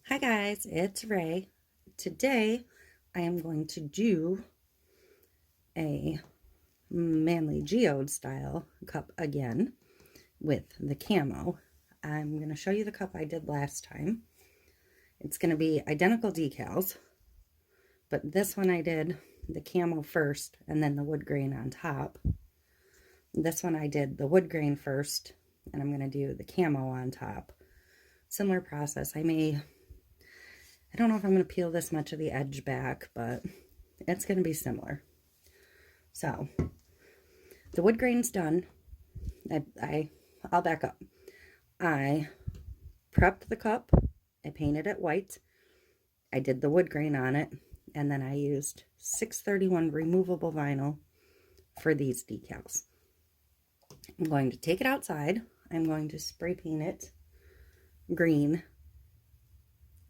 Hi guys, it's Ray. Today I am going to do a manly geode style cup again with the camo. I'm going to show you the cup I did last time. It's going to be identical decals, but this one I did the camo first and then the wood grain on top. This one I did the wood grain first and I'm going to do the camo on top. Similar process. I don't know if I'm going to peel this much of the edge back, but it's going to be similar. So, the wood grain's done. I'll back up. I prepped the cup. I painted it white. I did the wood grain on it. And then I used 631 removable vinyl for these decals. I'm going to take it outside. I'm going to spray paint it green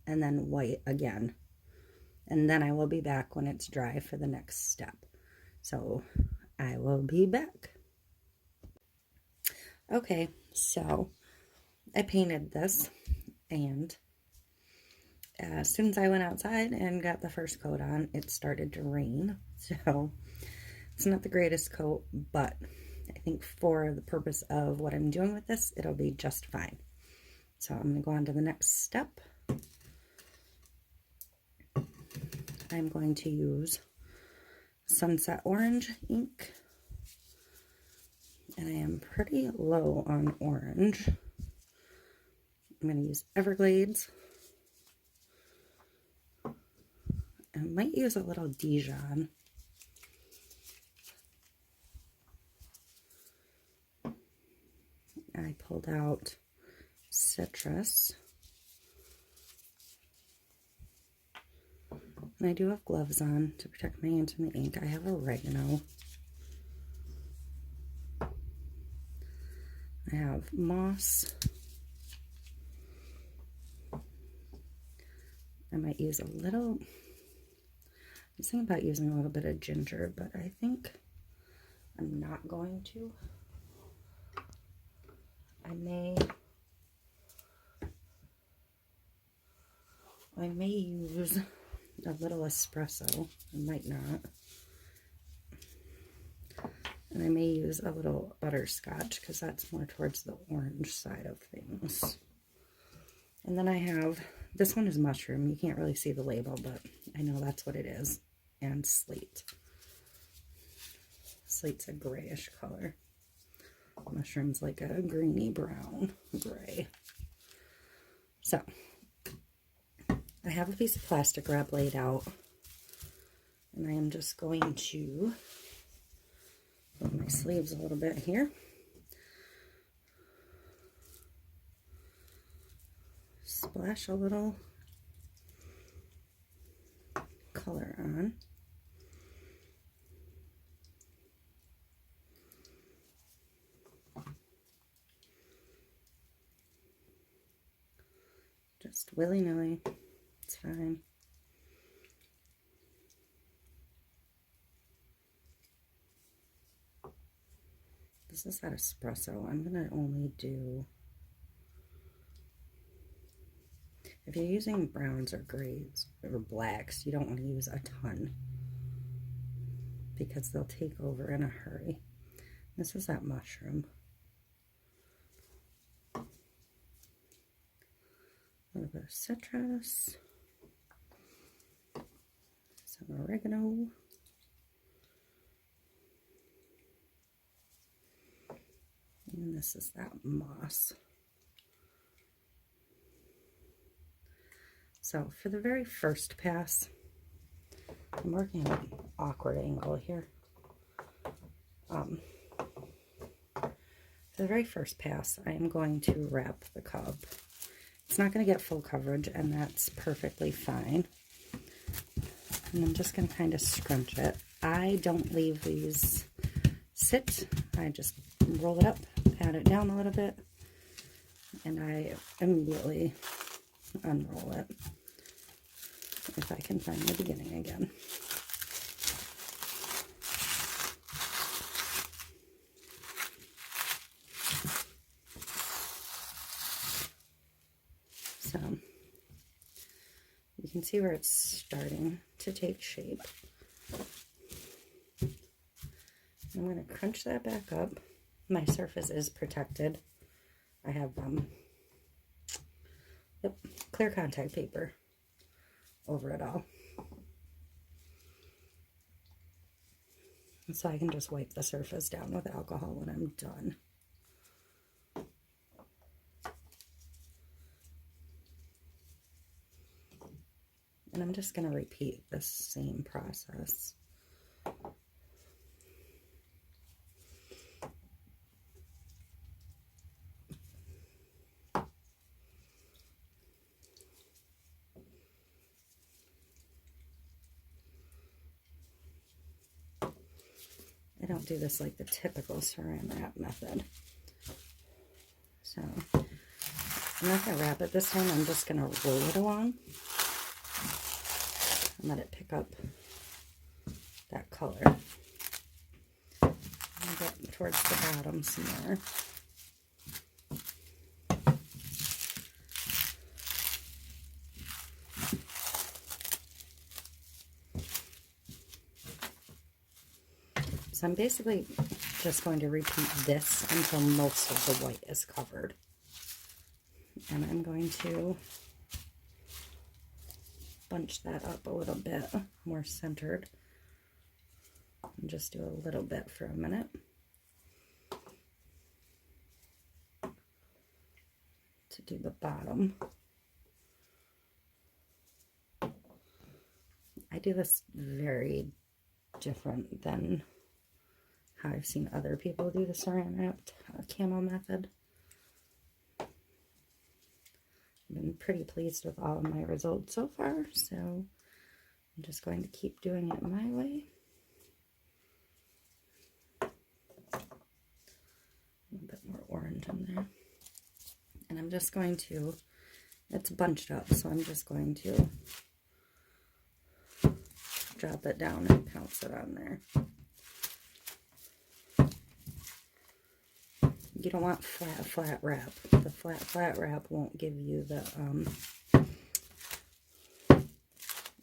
and then white again. And then I will be back when it's dry for the next step. So I will be back. Okay, so I painted this, and as soon as I went outside and got the first coat on, it started to rain. So it's not the greatest coat, but I think for the purpose of what I'm doing with this, it'll be just fine. So I'm going to go on to the next step. I'm going to use Sunset Orange ink, and I am pretty low on orange. I'm going to use Everglades. I might use a little Dijon. I pulled out Citrus. And I do have gloves on to protect my hands from the ink. I have oregano. I have moss. I might use a little, I was thinking about using a little bit of ginger, but I think I'm not going to. I may use a little espresso. I might not. And I may use a little butterscotch because that's more towards the orange side of things. And then I have, this one is mushroom. You can't really see the label, but I know that's what it is. And slate. Slate's a grayish color. Mushroom's like a greeny brown gray. So, I have a piece of plastic wrap laid out, and I am just going to put my sleeves a little bit here. Splash a little color on. Just willy-nilly. It's fine. This is that espresso. I'm going to only do, if you're using browns or grays or blacks, you don't want to use a ton because they'll take over in a hurry. This is that mushroom. A little bit of citrus. Some oregano. And this is that moss. So for the very first pass, I'm working at an awkward angle here. For the very first pass, I am going to wrap the cup. It's not going to get full coverage, and that's perfectly fine. And I'm just going to kind of scrunch it. I don't leave these sit. I just roll it up, pat it down a little bit, and I immediately unroll it. If I can find the beginning again. So can see where it's starting to take shape. I'm going to crunch that back up. My surface is protected. I have clear contact paper over it all. So I can just wipe the surface down with alcohol when I'm done. And I'm just going to repeat the same process. I don't do this like the typical saran wrap method. So I'm not going to wrap it this time. I'm just going to roll it along and let it pick up that color. And get towards the bottom some more. So I'm basically just going to repeat this until most of the white is covered. And I'm going to bunch that up a little bit more centered. And just do a little bit for a minute. To do the bottom. I do this very different than how I've seen other people do the saran wrapped camo method. I've been pretty pleased with all of my results so far, so I'm just going to keep doing it my way. A bit more orange in there. And I'm just going to, it's bunched up, so I'm just going to drop it down and pounce it on there. You don't want flat wrap. The flat wrap won't give you the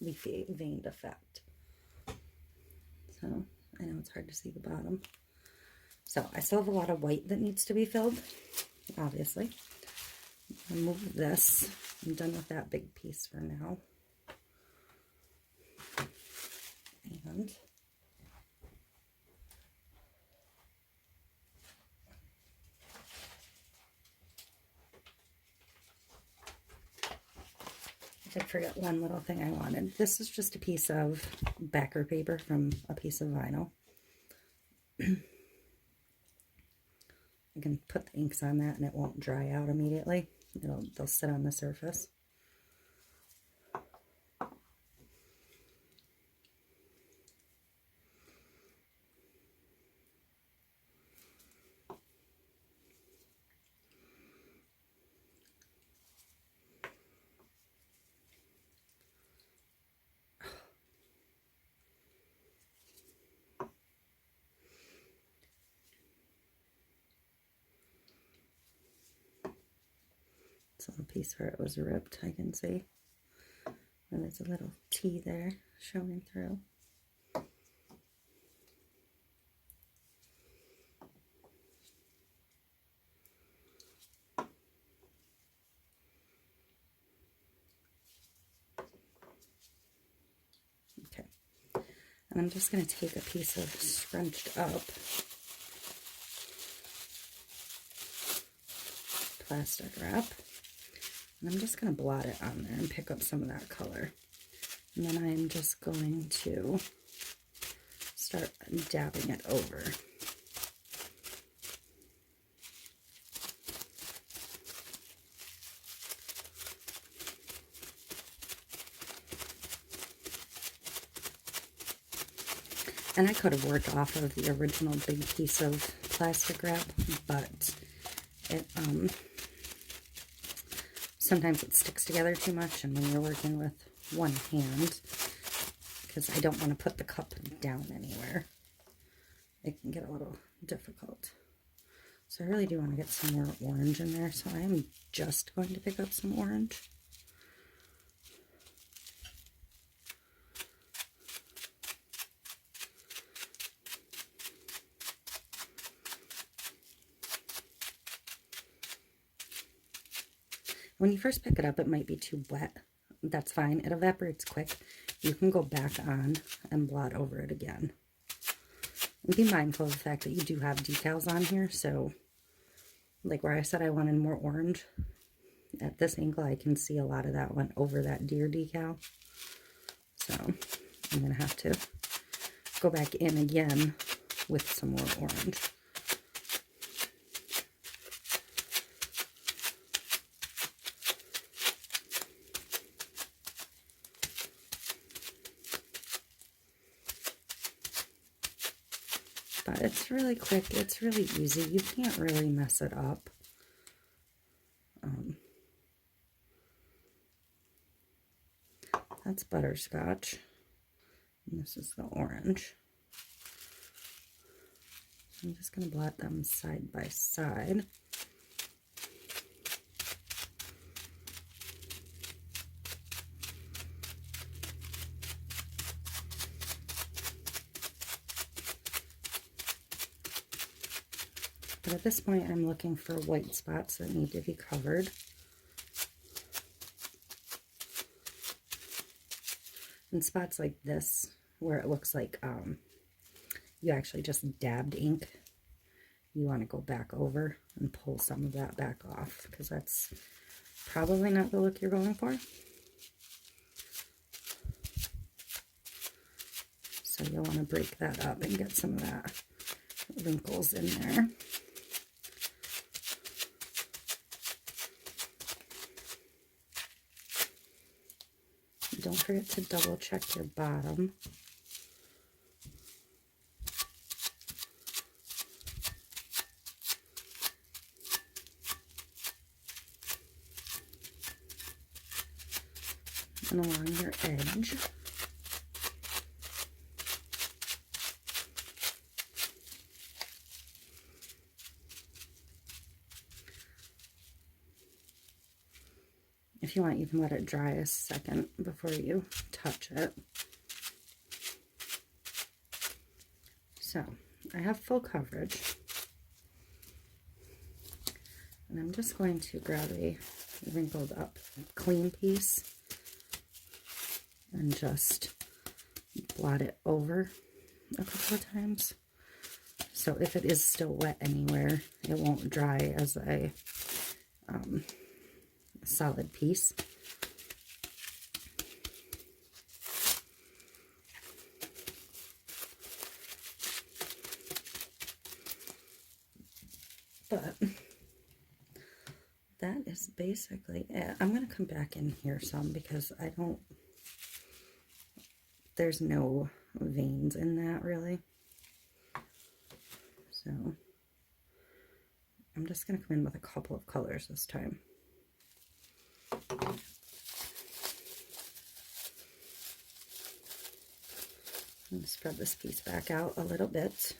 leafy veined effect. So I know it's hard to see the bottom. So I still have a lot of white that needs to be filled, obviously. I'll move this. I'm done with that big piece for now. And I did forget one little thing I wanted. This is just a piece of backer paper from a piece of vinyl. You can put the inks on that and it won't dry out immediately. They'll sit on the surface. This little piece where it was ripped, I can see. And there's a little T there showing through. Okay. And I'm just going to take a piece of scrunched up plastic wrap. And I'm just going to blot it on there and pick up some of that color. And then I'm just going to start dabbing it over. And I could have worked off of the original big piece of plastic wrap, but it sometimes it sticks together too much, and when you're working with one hand, because I don't want to put the cup down anywhere, it can get a little difficult. So I really do want to get some more orange in there, so I am just going to pick up some orange. When you first pick it up, it might be too wet. That's fine. It evaporates quick. You can go back on and blot over it again. And be mindful of the fact that you do have decals on here, so like where I said I wanted more orange, at this angle I can see a lot of that went over that deer decal. So I'm going to have to go back in again with some more orange. But it's really quick, it's really easy, you can't really mess it up. That's butterscotch, and this is the orange. I'm just going to blot them side by side. But at this point, I'm looking for white spots that need to be covered. And spots like this, where it looks like you actually just dabbed ink, you want to go back over and pull some of that back off, because that's probably not the look you're going for. So you'll want to break that up and get some of that wrinkles in there. Don't forget to double check your bottom. And along your edge. If you want, you can let it dry a second before you touch it. So, I have full coverage. And I'm just going to grab a wrinkled up clean piece and just blot it over a couple of times. So if it is still wet anywhere, it won't dry as a solid piece. But that is basically it. I'm going to come back in here some because there's no veins in that really. So I'm just going to come in with a couple of colors this time. I'm going to spread this piece back out a little bit.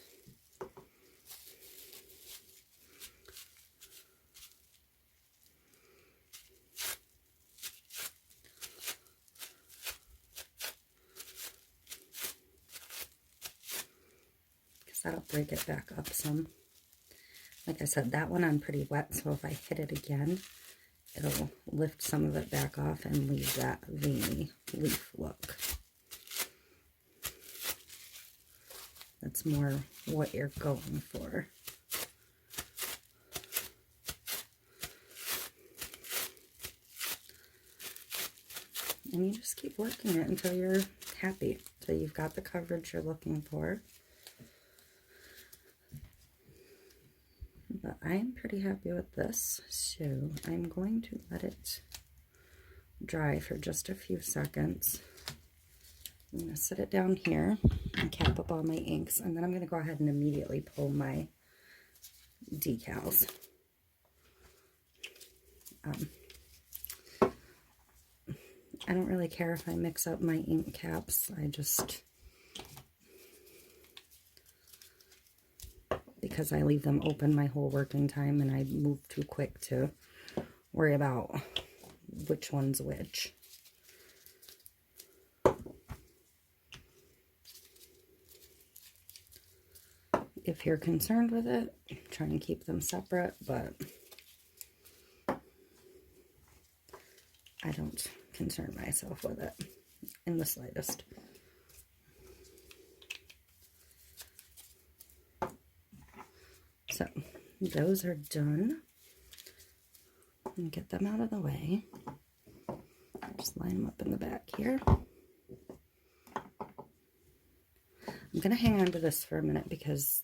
Because that'll break it back up some. Like I said, that one I'm pretty wet, so if I hit it again, it'll lift some of it back off and leave that veiny leaf look. That's more what you're going for. And you just keep working it until you're happy, until you've got the coverage you're looking for. But I'm pretty happy with this, so I'm going to let it dry for just a few seconds. I'm going to set it down here and cap up all my inks, and then I'm going to go ahead and immediately pull my decals. I don't really care if I mix up my ink caps. Because I leave them open my whole working time and I move too quick to worry about which one's which. If you're concerned with it, try and keep them separate, but I don't concern myself with it in the slightest. So those are done. And get them out of the way. Just line them up in the back here. I'm going to hang on to this for a minute because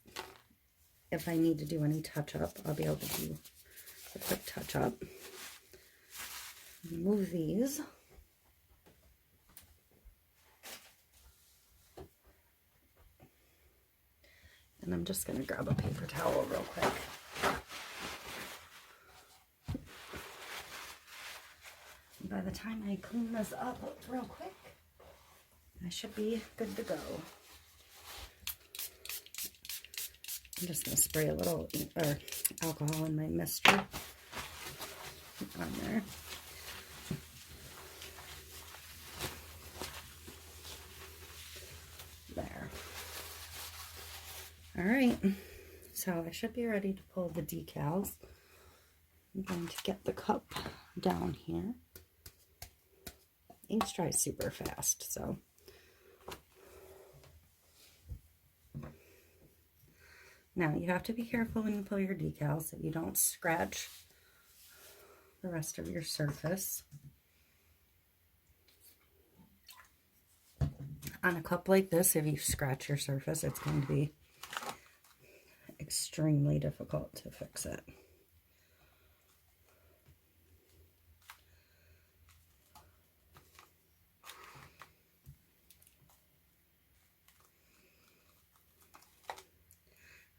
if I need to do any touch-up, I'll be able to do a quick touch-up. Move these. And I'm just going to grab a paper towel real quick. And by the time I clean this up real quick, I should be good to go. I'm just going to spray a little alcohol in my mister on there. There. All right, so I should be ready to pull the decals. I'm going to get the cup down here. Ink dries super fast, so. Now, you have to be careful when you pull your decals so you don't scratch the rest of your surface. On a cup like this, if you scratch your surface, it's going to be extremely difficult to fix it.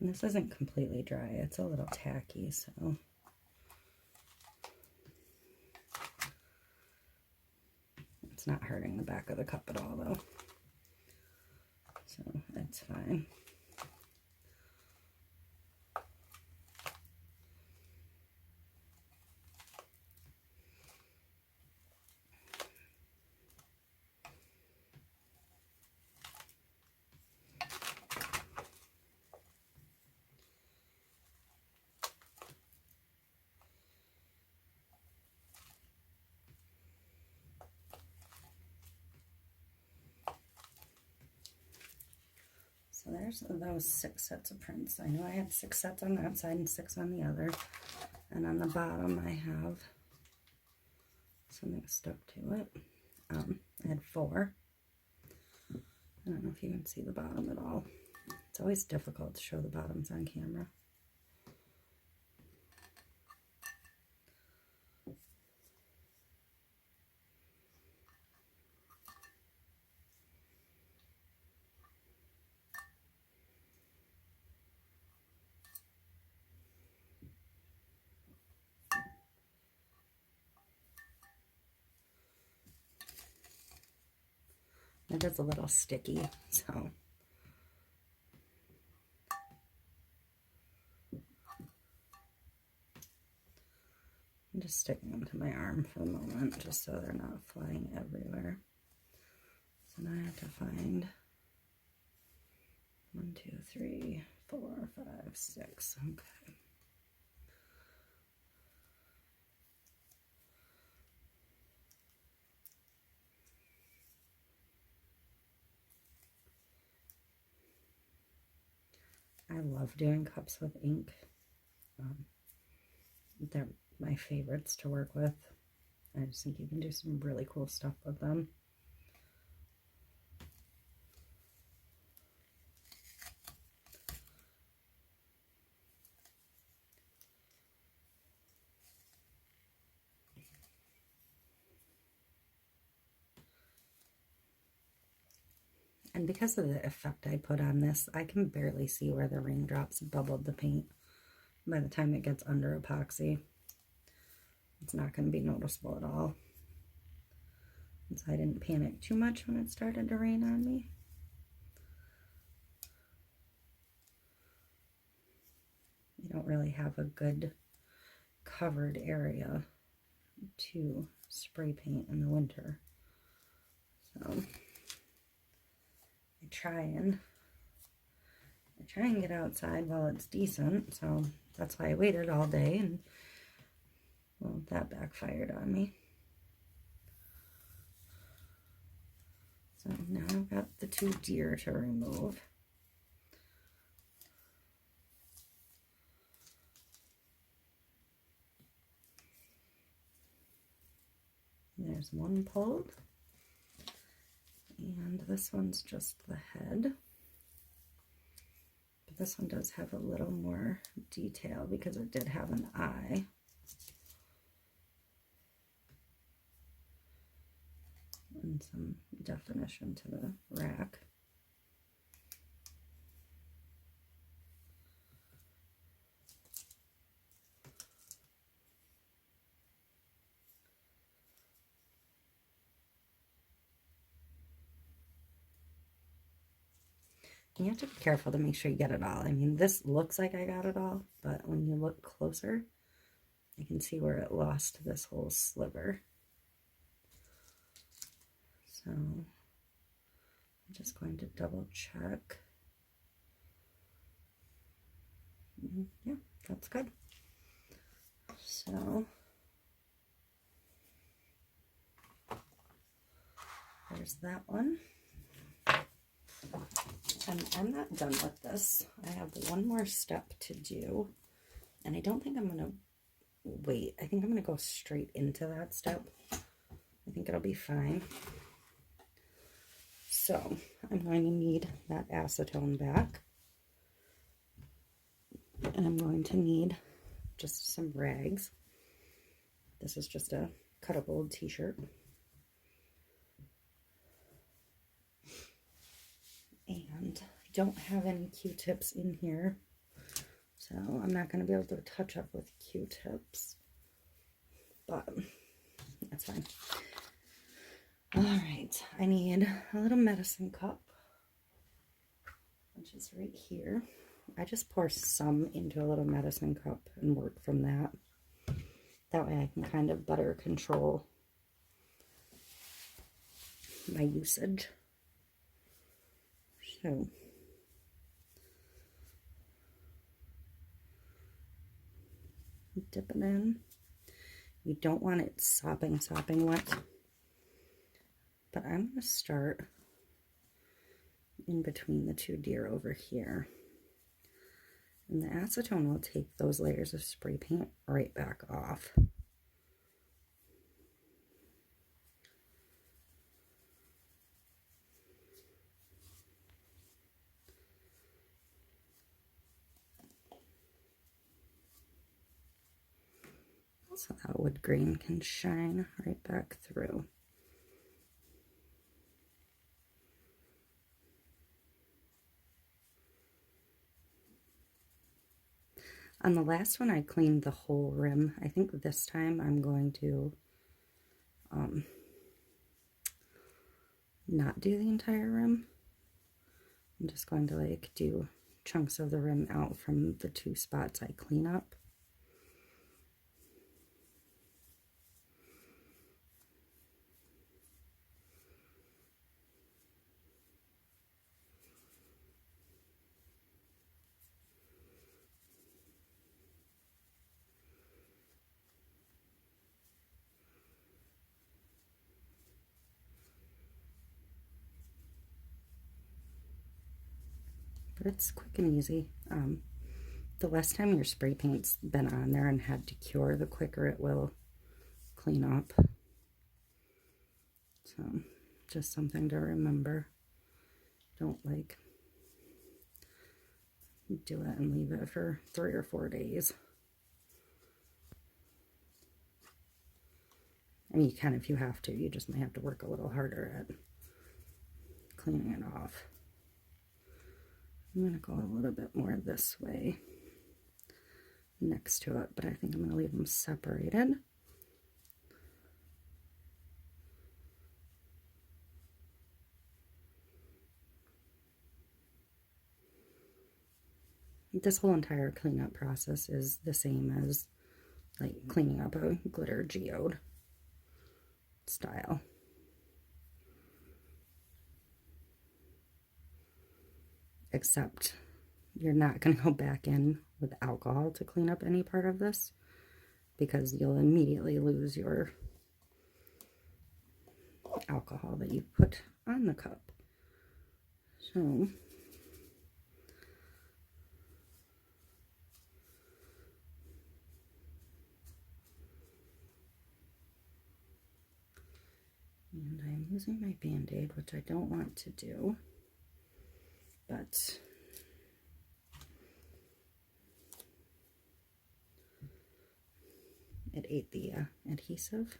And this isn't completely dry, it's a little tacky, so it's not hurting the back of the cup at all though. So that's fine. So there's those 6 sets of prints. I know I had 6 sets on that side and 6 on the other. And on the bottom I have something stuck to it. I had 4. I don't know if you can see the bottom at all. It's always difficult to show the bottoms on camera. It is a little sticky, so I'm just sticking them to my arm for the moment, just so they're not flying everywhere. So now I have to find 1, 2, 3, 4, 5, 6. Okay. I love doing cups with ink. They're my favorites to work with. I just think you can do some really cool stuff with them. And because of the effect I put on this, I can barely see where the raindrops bubbled the paint. By the time it gets under epoxy, it's not going to be noticeable at all. And so I didn't panic too much when it started to rain on me. You don't really have a good covered area to spray paint in the winter. So I try and get outside while it's decent, so that's why I waited all day, and well, that backfired on me. So now I've got the 2 deer to remove. There's one pulled, and this one's just the head. But this one does have a little more detail because it did have an eye. And some definition to the rack. You have to be careful to make sure you get it all. I mean, this looks like I got it all, but when you look closer, you can see where it lost this whole sliver. So I'm just going to double check. Yeah, that's good. So there's that one. And I'm not done with this. I have one more step to do, and I don't think I'm going to wait. I think I'm going to go straight into that step. I think it'll be fine. So I'm going to need that acetone back, and I'm going to need just some rags. This is just a cut up old t-shirt. And I don't have any Q-tips in here, so I'm not going to be able to touch up with Q-tips, but that's fine. All right, I need a little medicine cup, which is right here. I just pour some into a little medicine cup and work from that. That way I can kind of better control my usage. So dip it in. You don't want it sopping wet. But I'm going to start in between the 2 deer over here. And the acetone will take those layers of spray paint right back off. So that wood grain can shine right back through. On the last one, I cleaned the whole rim. I think this time I'm going to not do the entire rim. I'm just going to like do chunks of the rim out from the 2 spots I clean up. But it's quick and easy. The less time your spray paint's been on there and had to cure, the quicker it will clean up. So just something to remember. Don't like do it and leave it for 3 or 4 days. I mean, you can if you have to. You just might have to work a little harder at cleaning it off. I'm going to go a little bit more this way next to it, but I think I'm going to leave them separated. This whole entire cleanup process is the same as like cleaning up a glitter geode style. Except you're not going to go back in with alcohol to clean up any part of this, because you'll immediately lose your alcohol that you put on the cup. So and I'm using my Band-Aid, which I don't want to do, but it ate the adhesive.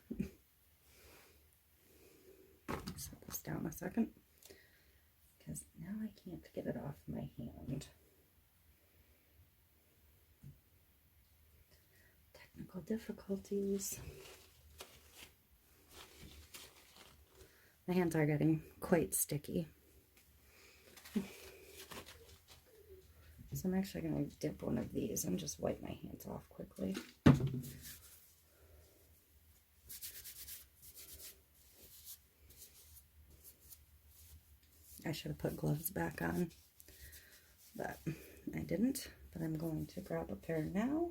Set this down a second, because now I can't get it off my hand. Technical difficulties. The hands are getting quite sticky. So I'm actually going to dip one of these and just wipe my hands off quickly. I should have put gloves back on, but I didn't. But I'm going to grab a pair now.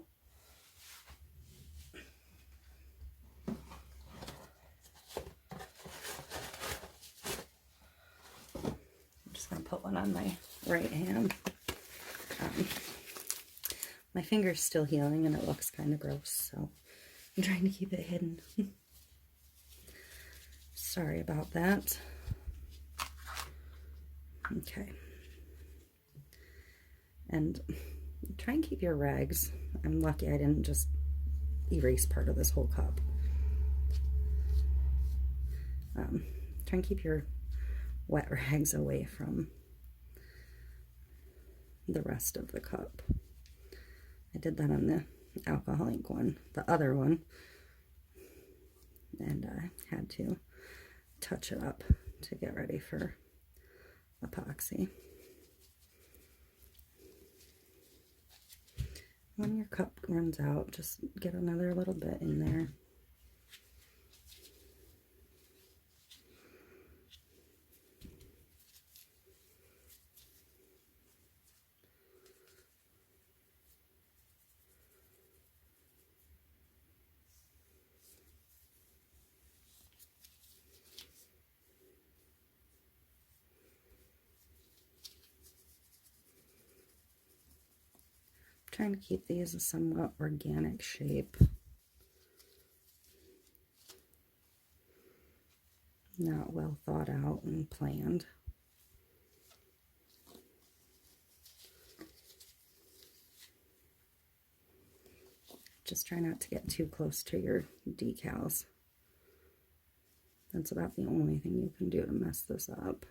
I'm just going to put one on my right hand. My finger's still healing and it looks kind of gross, so I'm trying to keep it hidden. Sorry about that. Okay. And try and keep your rags. I'm lucky I didn't just erase part of this whole cup. Try and keep your wet rags away from the rest of the cup. I did that on the alcohol ink one, the other one, and I had to touch it up to get ready for epoxy. When your cup runs out, just get another little bit in there. Trying to keep these a somewhat organic shape. Not well thought out and planned. Just try not to get too close to your decals. That's about the only thing you can do to mess this up.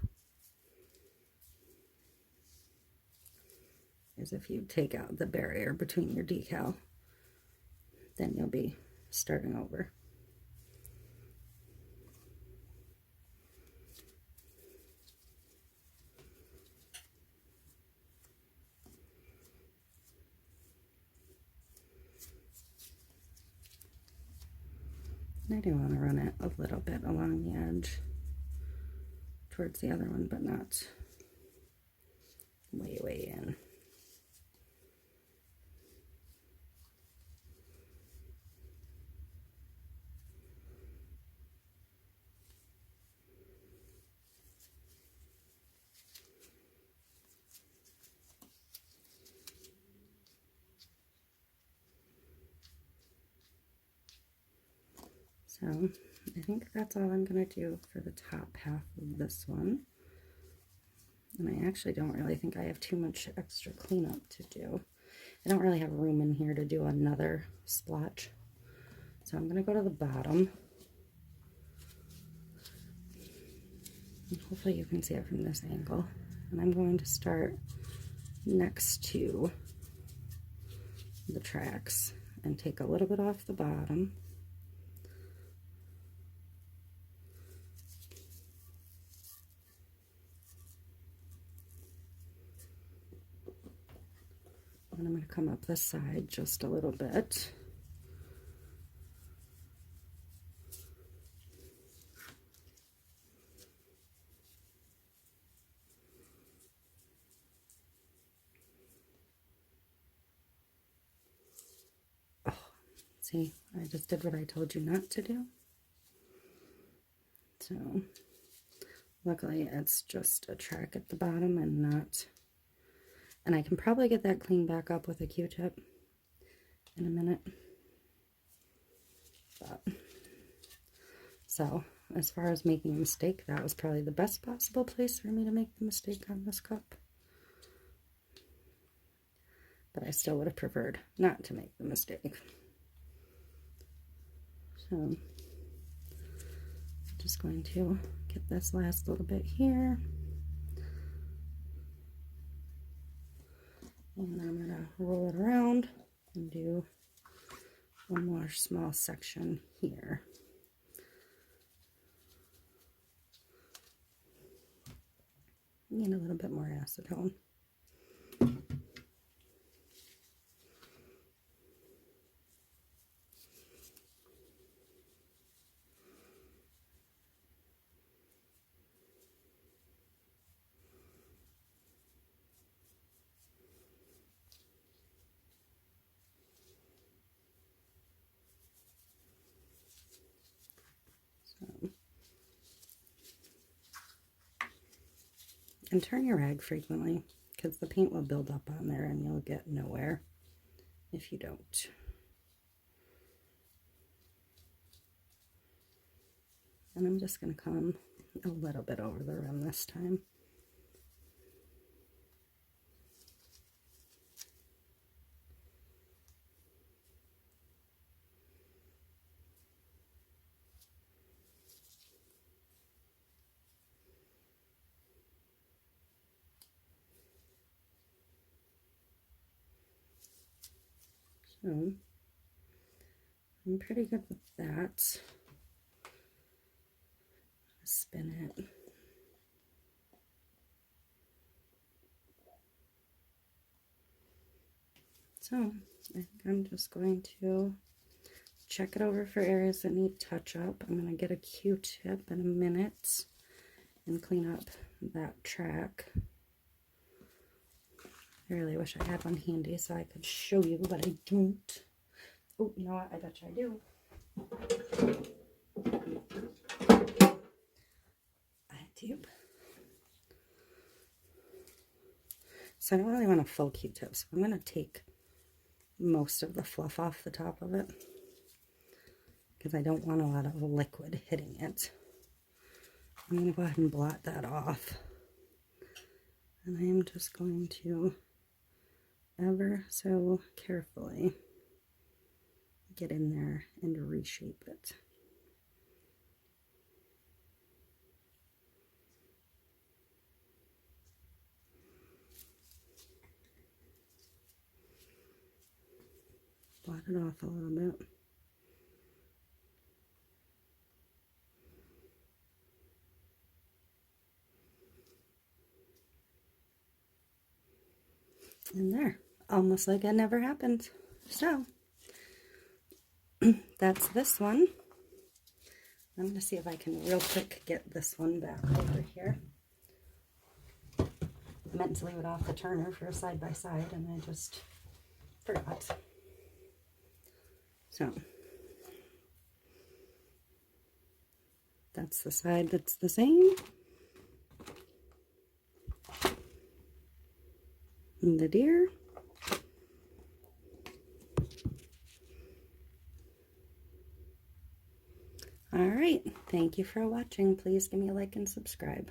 Is if you take out the barrier between your decal, then you'll be starting over. And I do want to run it a little bit along the edge towards the other one, but not way in. So I think that's all I'm going to do for the top half of this one. And I actually don't really think I have too much extra cleanup to do. I don't really have room in here to do another splotch. So I'm going to go to the bottom. And hopefully you can see it from this angle. And I'm going to start next to the tracks and take a little bit off the bottom. And I'm going to come up this side just a little bit. Oh, see, I just did what I told you not to do. So luckily it's just a track at the bottom and not, and I can probably get that cleaned back up with a Q-tip in a minute. But, so as far as making a mistake, that was probably the best possible place for me to make the mistake on this cup. But I still would have preferred not to make the mistake. So I'm just going to get this last little bit here. And I'm going to roll it around and do one more small section here. Need a little bit more acetone. And turn your rag frequently, because the paint will build up on there and you'll get nowhere if you don't. And I'm just going to come a little bit over the rim this time. So I'm pretty good with that. Spin it. So I think I'm just going to check it over for areas that need touch up. I'm going to get a Q-tip in a minute and clean up that track. I really wish I had one handy so I could show you, but I don't. Oh, you know what? I bet you I do. I tube. So I don't really want a full Q-tip, so I'm going to take most of the fluff off the top of it because I don't want a lot of liquid hitting it. I'm going to go ahead and blot that off. And I am just going to ever so carefully get in there and reshape it. Blot it off a little bit. And there, almost like it never happened. So that's this one. I'm going to see if I can real quick get this one back over here. I meant to leave it off the turner for a side-by-side and I just forgot. So that's the side that's the same. And the deer. All right, thank you for watching. Please give me a like and subscribe.